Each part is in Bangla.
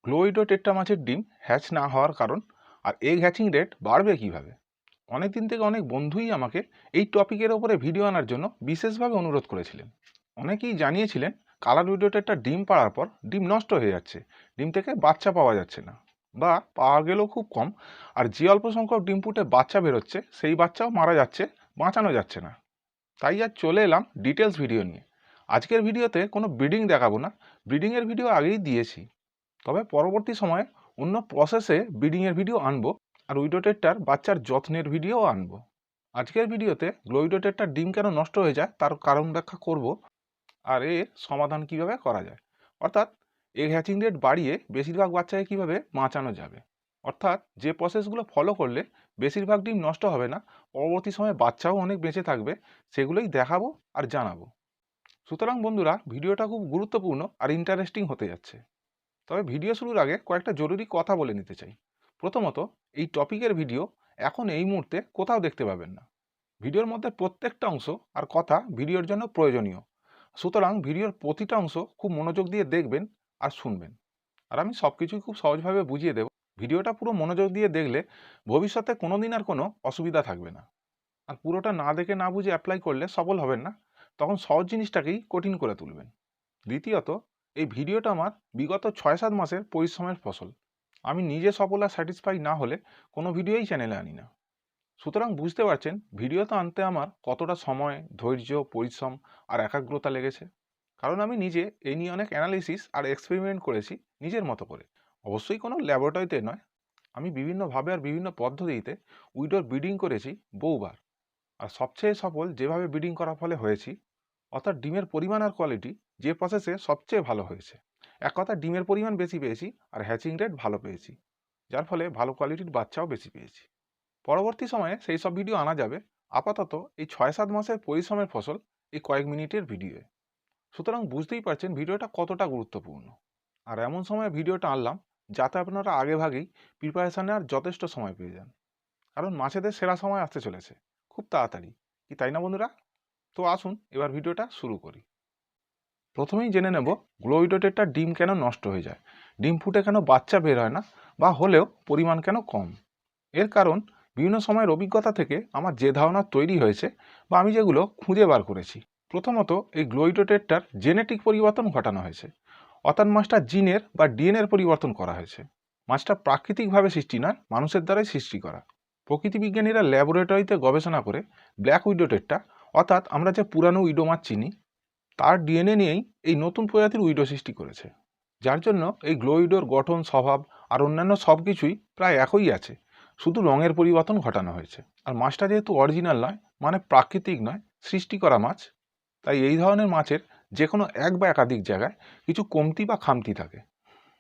গ্লোইডো টেট্রা মাছের ডিম হ্যাচ না হওয়ার কারণ আর এগ হ্যাচিং রেট বাড়বে কিভাবে। অনেক দিন থেকে অনেক বন্ধুই আমাকে এই টপিকের ওপরে ভিডিও আনার জন্য বিশেষভাবে অনুরোধ করেছিলেন। অনেকেই জানিয়েছিলেন কালার উইডো টেট্রা ডিম পাড়ার পর ডিম নষ্ট হয়ে যাচ্ছে, ডিম থেকে বাচ্চা পাওয়া যাচ্ছে না বা পাওয়া গেলেও খুব কম, আর যে অল্প সংখ্যক ডিম ফুটে বাচ্চা বেরোচ্ছে সেই বাচ্চাও মারা যাচ্ছে, বাঁচানো যাচ্ছে না। তাই আজ চলে এলাম ডিটেলস ভিডিও নিয়ে। আজকের ভিডিওতে কোনো ব্রিডিং দেখাবো না, ব্রিডিংয়ের ভিডিও আগেই দিয়েছি। তবে পরবর্তী সময়ে অন্য প্রসেসে ব্রিডিংয়ের ভিডিও আনবো, আর উইডো টেট্রার বাচ্চার যত্নের ভিডিও আনবো। আজকের ভিডিওতে গ্লোইডো টেট্রার ডিম কেন নষ্ট হয়ে যায় তার কারণ ব্যাখ্যা করব, আর এর সমাধান কিভাবে করা যায়, অর্থাৎ এগ হ্যাচিং রেট বাড়িয়ে বেশিরভাগ বাচ্চাকে কিভাবে বাঁচানো যাবে, অর্থাৎ যে প্রসেসগুলো ফলো করলে বেশিরভাগ ডিম নষ্ট হবে না, পরবর্তী সময়ে বাচ্চাও অনেক বেঁচে থাকবে, সেগুলোই দেখাবো আর জানাবো। সুতরাং বন্ধুরা, ভিডিওটা খুব গুরুত্বপূর্ণ আর ইন্টারেস্টিং হতে যাচ্ছে। তবে ভিডিও শুরুর আগে কয়েকটা জরুরি কথা বলে নিতে চাই। প্রথমত, এই টপিকের ভিডিও এখন এই মুহূর্তে কোথাও দেখতে পাবেন না। ভিডিওর মধ্যে প্রত্যেকটা অংশ আর কথা ভিডিওর জন্য প্রয়োজনীয়। সুতরাং ভিডিওর প্রতিটা অংশ খুব মনোযোগ দিয়ে দেখবেন আর শুনবেন। আর আমি সব কিছুই খুব সহজভাবে বুঝিয়ে দেব। ভিডিওটা পুরো মনোযোগ দিয়ে দেখলে ভবিষ্যতে কোনো দিন আর কোনো অসুবিধা থাকবে না। আর পুরোটা না দেখে না বুঝে অ্যাপ্লাই করলে সফল হবেন না, তখন সহজ জিনিসটাকেই কঠিন করে তুলবেন। দ্বিতীয়ত, এই ভিডিওটা আমার বিগত 6-7 মাসের পরিশ্রমের ফসল। আমি নিজে সফল আর স্যাটিসফাই না হলে কোনো ভিডিওই চ্যানেলে আনি না। সুতরাং বুঝতে পারছেন ভিডিওতে আনতে আমার কতটা সময়, ধৈর্য, পরিশ্রম আর একাগ্রতা লেগেছে। কারণ আমি নিজে এই নিয়ে অনেক অ্যানালিসিস আর এক্সপেরিমেন্ট করেছি নিজের মতো করে। অবশ্যই কোনো ল্যাবরেটরিতে নয়। আমি বিভিন্নভাবে আর বিভিন্ন পদ্ধতিতে উইডোর ব্রিডিং করেছি বহুবার। আর সবচেয়ে সফল যেভাবে ব্রিডিং করার ফলে হয়েছি, অর্থাৎ ডিমের পরিমাণ আর কোয়ালিটি যে প্রসেসে সবচেয়ে ভালো হয়েছে। এক কথা, ডিমের পরিমাণ বেশি পেয়েছি আর হ্যাচিং রেট ভালো পেয়েছি, যার ফলে ভালো কোয়ালিটির বাচ্চাও বেশি পেয়েছি। পরবর্তী সময়ে সেই সব ভিডিও আনা যাবে। আপাতত এই 6-7 মাসের পরিশ্রমের ফসল এই কয়েক মিনিটের ভিডিওয়ে। সুতরাং বুঝতেই পারছেন ভিডিওটা কতটা গুরুত্বপূর্ণ। আর এমন সময় ভিডিওটা আনলাম যাতে আপনারা আগেভাগেই প্রিপারেশানে আর যথেষ্ট সময় পেয়ে যান। কারণ মাছেদের সেরা সময় আসতে চলেছে খুব তাড়াতাড়ি, কি তাই না বন্ধুরা? তো আসুন এবার ভিডিওটা শুরু করি। প্রথমেই জেনে নেব গ্লোইডো টেট্রার ডিম কেন নষ্ট হয়ে যায়, ডিম ফুটে কেন বাচ্চা বের হয় না, বা হলেও পরিমাণ কেন কম। এর কারণ বিভিন্ন সময়ের অভিজ্ঞতা থেকে আমার যে ধারণা তৈরি হয়েছে বা আমি যেগুলো খুঁজে বার করেছি। প্রথমত, এই গ্লোইডো টেট্রার জেনেটিক পরিবর্তন ঘটানো হয়েছে, অর্থাৎ মাছটা জিনের বা ডিএনএর পরিবর্তন করা হয়েছে। মাছটা প্রাকৃতিকভাবে সৃষ্টি নয়, মানুষের দ্বারাই সৃষ্টি করা। প্রকৃতি বিজ্ঞানীরা ল্যাবরেটরিতে গবেষণা করে ব্ল্যাক উইডো টেট্রা, অর্থাৎ আমরা যে পুরানো উইডো মাছ চিনি তার ডিএনএ নিয়েই এই নতুন প্রজাতির উইডো সৃষ্টি করেছে। যার জন্য এই গ্লো উইডোর গঠন, স্বভাব আর অন্যান্য সব কিছুই প্রায় একই আছে, শুধু রঙের পরিবর্তন ঘটানো হয়েছে। আর মাছটা যেহেতু অরিজিনাল নয়, মানে প্রাকৃতিক নয়, সৃষ্টি করা মাছ, তাই এই ধরনের মাছের যে কোনো এক বা একাধিক জায়গায় কিছু কমতি বা খামতি থাকে।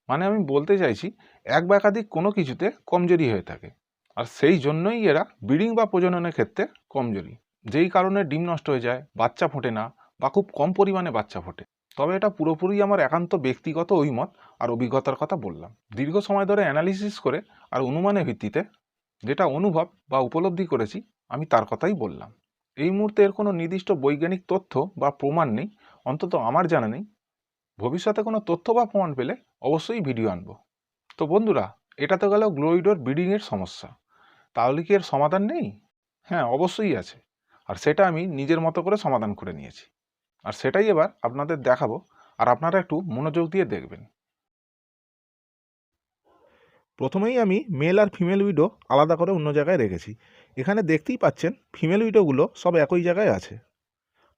মানে আমি বলতে চাইছি এক বা একাধিক কোনো কিছুতে কমজোরি হয়ে থাকে, আর সেই জন্যই এরা ব্রিডিং বা প্রজননের ক্ষেত্রে কমজোরি, যেই কারণে ডিম নষ্ট হয়ে যায়, বাচ্চা ফোটে না বা খুব কম পরিমাণে বাচ্চা ফোটে। তবে এটা পুরোপুরি আমার একান্ত ব্যক্তিগত অভিমত আর অভিজ্ঞতার কথা বললাম, দীর্ঘ সময় ধরে অ্যানালিসিস করে আর অনুমানের ভিত্তিতে যেটা অনুভব বা উপলব্ধি করেছি আমি তার কথাই বললাম। এই মুহূর্তে এর কোনো নির্দিষ্ট বৈজ্ঞানিক তথ্য বা প্রমাণ নেই, অন্তত আমার জানা নেই। ভবিষ্যতে কোনো তথ্য বা প্রমাণ পেলে অবশ্যই ভিডিও আনবো। তো বন্ধুরা, এটা তো গেল গ্লোইডোর ব্রিডিংয়ের সমস্যা। তাহলে কি এর সমাধান নেই? হ্যাঁ, অবশ্যই আছে। আর সেটা আমি নিজের মতো করে সমাধান করে নিয়েছি, আর সেটাই এবার আপনাদের দেখাবো, আর আপনারা একটু মনোযোগ দিয়ে দেখবেন। প্রথমেই আমি মেল আর ফিমেল উইডো আলাদা করে অন্য জায়গায় রেখেছি। এখানে দেখতেই পাচ্ছেন ফিমেল উইডোগুলো সব একই জায়গায় আছে।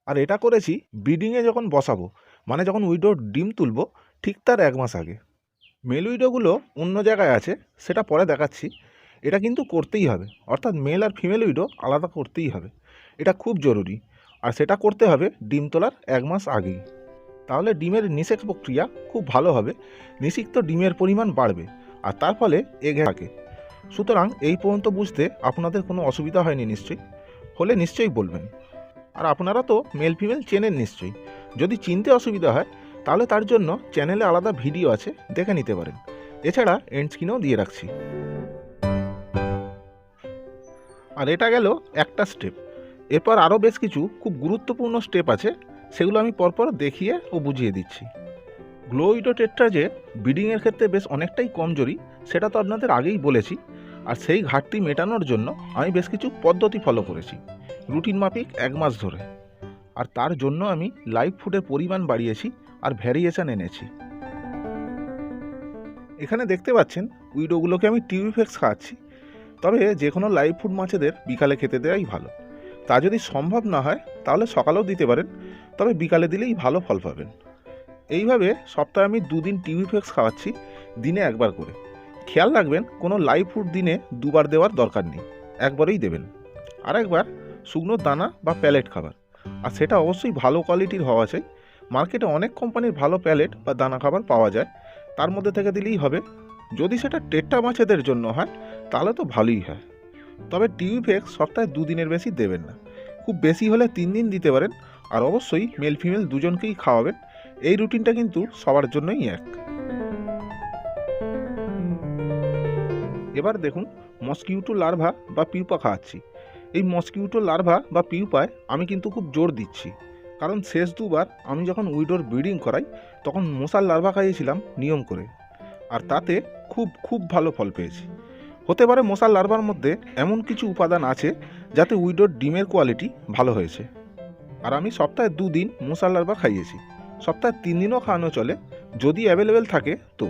আর এটা করেছি ব্রিডিংয়ে যখন বসাবো, মানে যখন উইডোর ডিম তুলব ঠিক তার 1 মাস আগে। মেল উইডোগুলো অন্য জায়গায় আছে, সেটা পরে দেখাচ্ছি। এটা কিন্তু করতেই হবে, অর্থাৎ মেল আর ফিমেল উইডো আলাদা করতেই হবে। এটা খুব জরুরি, আর সেটা করতে হবে ডিম তোলার 1 মাস আগেই। তাহলে ডিমের নিষেক প্রক্রিয়া খুব ভালো হবে, নিষিক্ত ডিমের পরিমাণ বাড়বে, আর তার ফলে এগ থাকে। সুতরাং এই পর্যন্ত বুঝতে আপনাদের কোনো অসুবিধা হয়নি নিশ্চয়ই? হলে নিশ্চয়ই বলবেন। আর আপনারা তো মেল ফিমেল চেনেন নিশ্চয়ই। যদি চিনতে অসুবিধা হয় তাহলে তার জন্য চ্যানেলে আলাদা ভিডিও আছে, দেখে নিতে পারেন। এছাড়া এন্ড স্ক্রিনেও দিয়ে রাখছি। আর এটা গেল একটা স্টেপ। এরপর আরও বেশ কিছু খুব গুরুত্বপূর্ণ স্টেপ আছে, সেগুলো আমি পরপর দেখিয়ে ও বুঝিয়ে দিচ্ছি। গ্লোইডো টেট্রা যে ব্রিডিংয়ের ক্ষেত্রে বেশ অনেকটাই কমজোরি, সেটা তো আপনাদের আগেই বলেছি। আর সেই ঘাটতি মেটানোর জন্য আমি বেশ কিছু পদ্ধতি ফলো করেছি রুটিন মাফিক 1 মাস ধরে। আর তার জন্য আমি লাইভ ফুডের পরিমাণ বাড়িয়েছি আর ভ্যারিয়েশন এনেছি। এখানে দেখতে পাচ্ছেন উইডোগুলোকে আমি টিউবিফেক্স খাওয়াচ্ছি। তবে যে কোনো লাইভ ফুড মাছেদের বিকালে খেতে দেওয়াই ভালো। তা যদি সম্ভব না হয় তাহলে সকালেও দিতে পারেন, তবে বিকালে দিলেই ভালো ফল পাবেন। এইভাবে সপ্তাহে আমি 2 দিন টিউবিফেক্স খাওয়াচ্ছি, দিনে 1 বার করে। খেয়াল রাখবেন কোনো লাইভ ফুড দিনে 2 বার দেওয়ার দরকার নেই, একবারেই দেবেন। আর একবার শুকনো দানা বা প্যালেট খাবার, আর সেটা অবশ্যই ভালো কোয়ালিটির হওয়া চাই। মার্কেটে অনেক কোম্পানির ভালো প্যালেট বা দানা খাবার পাওয়া যায়, তার মধ্যে থেকে দিলেই হবে। যদি সেটা টেট্রা মাছেদের জন্য হয় তাহলে তো ভালোই হয়। তবে টিউবিফেক্স সপ্তাহে 2 দিনের বেশি দেবেন না, খুব বেশি হলে 3 দিন দিতে পারেন। আর অবশ্যই মেল ফিমেল দুজনকেই খাওয়াবেন। এই রুটিনটা কিন্তু সবার জন্যই এক। এবার দেখুন মসকিউটো লার্ভা বা পিউপা খাওয়াচ্ছি। এই মসকিউটো লার্ভা বা পিউপায় আমি কিন্তু খুব জোর দিচ্ছি, কারণ শেষ 2 বার আমি যখন উইডোর ব্রিডিং করাই তখন মশার লার্ভা খাইয়েছিলাম নিয়ম করে, আর তাতে খুব ভালো ফল পেয়েছি। হতে পারে মশার লার্ভার মধ্যে এমন কিছু উপাদান আছে যাতে উইডোর ডিমের কোয়ালিটি ভালো হয়েছে। আর আমি সপ্তাহে 2 দিন মশার লার্ভা খাইয়েছি, সপ্তাহে 3 দিনও খাওয়ানো চলে যদি অ্যাভেলেবেল থাকে। তো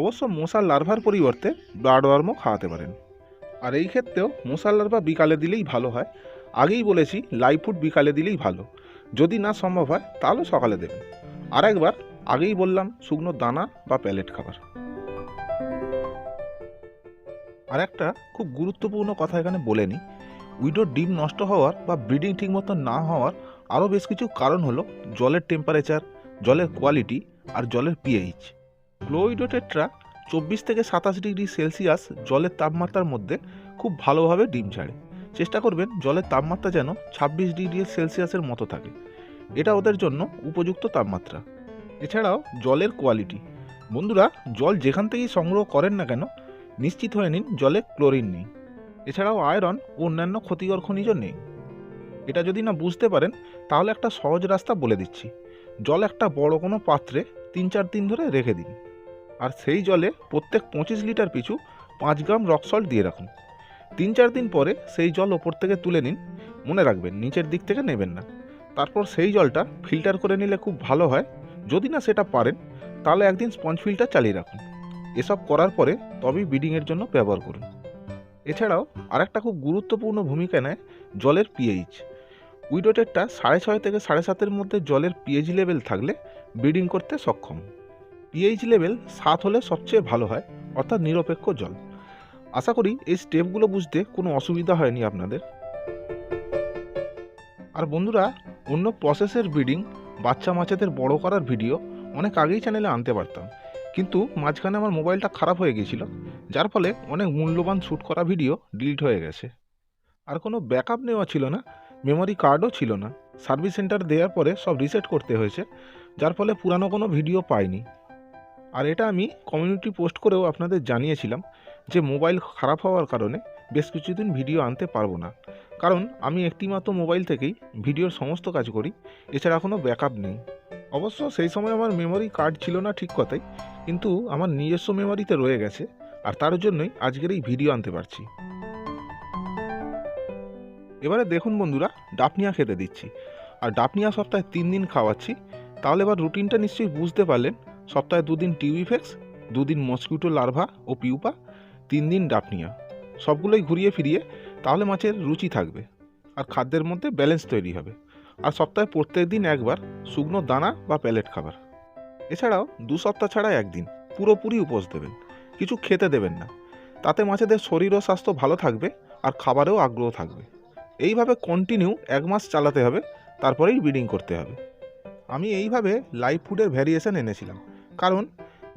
অবশ্য মশার লার্ভার পরিবর্তে ব্লাডওয়ার্মও খাওয়াতে পারেন। আর এই ক্ষেত্রেও মশার লার্ভা বিকালে দিলেই ভালো হয়। আগেই বলেছি লাইভ ফুড বিকালে দিলেই ভালো, যদি না সম্ভব হয় তাহলে সকালে দেবেন। আর একবার আগেই বললাম শুকনো দানা বা প্যালেট খাবার। আর একটা খুব গুরুত্বপূর্ণ কথা এখানে বলে নিই, উইডোর ডিম নষ্ট হওয়ার বা ব্রিডিং ঠিকমতো না হওয়ার আরও বেশ কিছু কারণ হলো জলের টেম্পারেচার, জলের কোয়ালিটি আর জলের পিএইচ। গ্লোইডো টেট্রা 24 থেকে 27 ডিগ্রি সেলসিয়াস জলের তাপমাত্রার মধ্যে খুব ভালোভাবে ডিম ছাড়ে। চেষ্টা করবেন জলের তাপমাত্রা যেন 26 ডিগ্রি সেলসিয়াসের মতো থাকে, এটা ওদের জন্য উপযুক্ত তাপমাত্রা। এছাড়াও জলের কোয়ালিটি, বন্ধুরা জল যেখান থেকেই সংগ্রহ করেন না কেন নিশ্চিত হয়ে নিন জলে ক্লোরিন নেই। এছাড়াও আয়রন ও অন্যান্য ক্ষতিকর খনিজ নেই। এটা যদি না বুঝতে পারেন তাহলে একটা সহজ রাস্তা বলে দিচ্ছি, জল একটা বড় কোনো পাত্রে 3-4 দিন ধরে রেখে দিন, আর সেই জলে প্রত্যেক 25 লিটার পিছু 5 গ্রাম রক সল্ট দিয়ে রাখুন। 3-4 দিন পরে সেই জল ওপর থেকে তুলে নিন, মনে রাখবেন নিচের দিক থেকে নেবেন না। তারপর সেই জলটা ফিল্টার করে নিলে খুব ভালো হয়। যদি না সেটা পারেন তাহলে একদিন স্পঞ্জ ফিল্টার চালিয়ে রাখুন। এসব করার পরে তবেই ব্রিডিংয়ের জন্য ব্যবহার করুন। এছাড়াও আরেকটা খুব গুরুত্বপূর্ণ ভূমিকা নেয় জলের পিএইচ। উইডো টেট্রা 6.5 থেকে 7.5-এর মধ্যে জলের পিএইচ লেভেল থাকলে ব্রিডিং করতে সক্ষম। পিএইচ লেভেল 7 হলে সবচেয়ে ভালো হয়, অর্থাৎ নিরপেক্ষ জল। আশা করি এই স্টেপগুলো বুঝতে কোনো অসুবিধা হয়নি আপনাদের। আর বন্ধুরা অন্য প্রসেসের ব্রিডিং, বাচ্চা মাছেদের বড় করার ভিডিও অনেক আগেই চ্যানেলে আনতে পারতাম, কিন্তু মাঝখানে আমার মোবাইলটা খারাপ হয়ে গিয়েছিল, যার ফলে অনেক মূল্যবান শ্যুট করা ভিডিও ডিলিট হয়ে গেছে। আর কোনো ব্যাকআপ নেওয়া ছিল না, মেমোরি কার্ডও ছিল না। সার্ভিস সেন্টার দেওয়ার পরে সব রিসেট করতে হয়েছে, যার ফলে পুরানো কোনো ভিডিও পাইনি। আর এটা আমি কমিউনিটি পোস্ট করেও আপনাদের জানিয়েছিলাম যে মোবাইল খারাপ হওয়ার কারণে বেশ কিছুদিন ভিডিও আনতে পারবো না, কারণ আমি একটিমাত্র মোবাইল থেকেই ভিডিওর সমস্ত কাজ করি, এছাড়া কোনো ব্যাকআপ নেই। অবশ্য সেই সময় আমার মেমোরি কার্ড ছিল না ঠিক কথাই, কিন্তু আমার নিজস্ব মেমোরিতে রয়ে গেছে, আর তার জন্যই আজকের এই ভিডিও আনতে পারছি। এবারে দেখুন বন্ধুরা, ডাফনিয়া খেতে দিচ্ছি, আর ডাফনিয়া সপ্তাহে 3 দিন খাওয়াচ্ছি। তাহলে এবার রুটিনটা নিশ্চয়ই বুঝতে পারলেন। সপ্তাহে 2 দিন টিউবিফেক্স, 2 দিন মসকিউটো লার্ভা ও পিউপা, 3 দিন ডাফনিয়া, সবগুলোই ঘুরিয়ে ফিরিয়ে, তাহলে মাছের রুচি থাকবে আর খাদ্যের মধ্যে ব্যালেন্স তৈরি হবে। আর সপ্তাহে প্রত্যেক দিন একবার শুকনো দানা বা প্যালেট খাবার। এছাড়াও 2 সপ্তাহ ছাড়া একদিন পুরোপুরি উপোস দেবেন, কিছু খেতে দেবেন না। তাতে মাছেদের শরীর ও স্বাস্থ্য ভালো থাকবে আর খাবারেও আগ্রহ থাকবে। এইভাবে কন্টিনিউ 1 মাস চালাতে হবে, তারপরেই ব্রিডিং করতে হবে। আমি এইভাবে লাইভ ফুডের ভ্যারিয়েশন এনেছিলাম, কারণ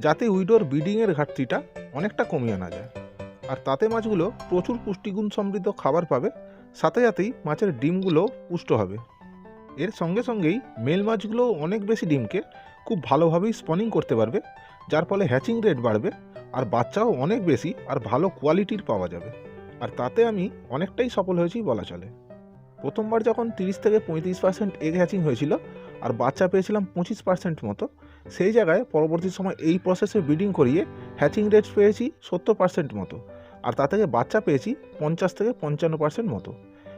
যাতে উইডোর ব্রিডিংয়ের ঘাটতিটা অনেকটা কমিয়ে আনা যায়। আর তাতে মাছগুলো প্রচুর পুষ্টিগুণ সমৃদ্ধ খাবার পাবে, সাথে সাথেই মাছের ডিমগুলো পুষ্ট হবে। এর সঙ্গে সঙ্গেই মেল মাছগুলো অনেক বেশি ডিমকে খুব ভালোভাবেই স্পনিং করতে পারবে, যার ফলে হ্যাচিং রেট বাড়বে আর বাচ্চাও অনেক বেশি আর ভালো কোয়ালিটির পাওয়া যাবে। আর তাতে আমি অনেকটাই সফল হয়েছি বলা চলে। প্রথমবার যখন 30 থেকে 35% এগ হ্যাচিং হয়েছিল আর বাচ্চা পেয়েছিলাম 25% মতো, সেই জায়গায় পরবর্তী সময় এই প্রসেসে ব্রিডিং করিয়ে হ্যাচিং রেট পেয়েছি 70% মতো, আর তা থেকে বাচ্চা পেয়েছি 50-55% মতো।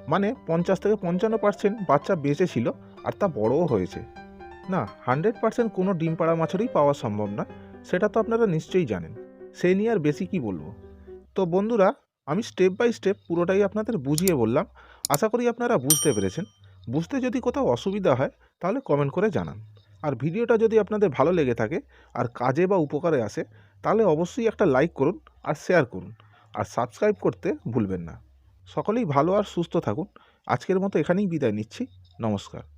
মানে 50-55% বাচ্চা বেঁচে ছিল, আর তা বড়ও হয়েছে। না, 100% কোনো ডিম পাড়া মাছেরই পাওয়া সম্ভব না, সেটা তো আপনারা নিশ্চয়ই জানেন। সেই নিয়ে আর বেশি কি বলবো। তো বন্ধুরা, আমি স্টেপ বাই স্টেপ পুরোটাই আপনাদের বুঝিয়ে বললাম। আশা করি আপনারা বুঝতে পেরেছেন। বুঝতে যদি কোথাও অসুবিধা হয় তাহলে কমেন্ট করে জানান। আর ভিডিওটা যদি আপনাদের ভালো লেগে থাকে আর কাজে বা উপকারে আসে, তাহলে অবশ্যই একটা লাইক করুন আর শেয়ার করুন, আর সাবস্ক্রাইব করতে ভুলবেন না। সকলেই ভালো আর সুস্থ থাকুন। আজকের মতো এখানেই বিদায় নিচ্ছি। নমস্কার।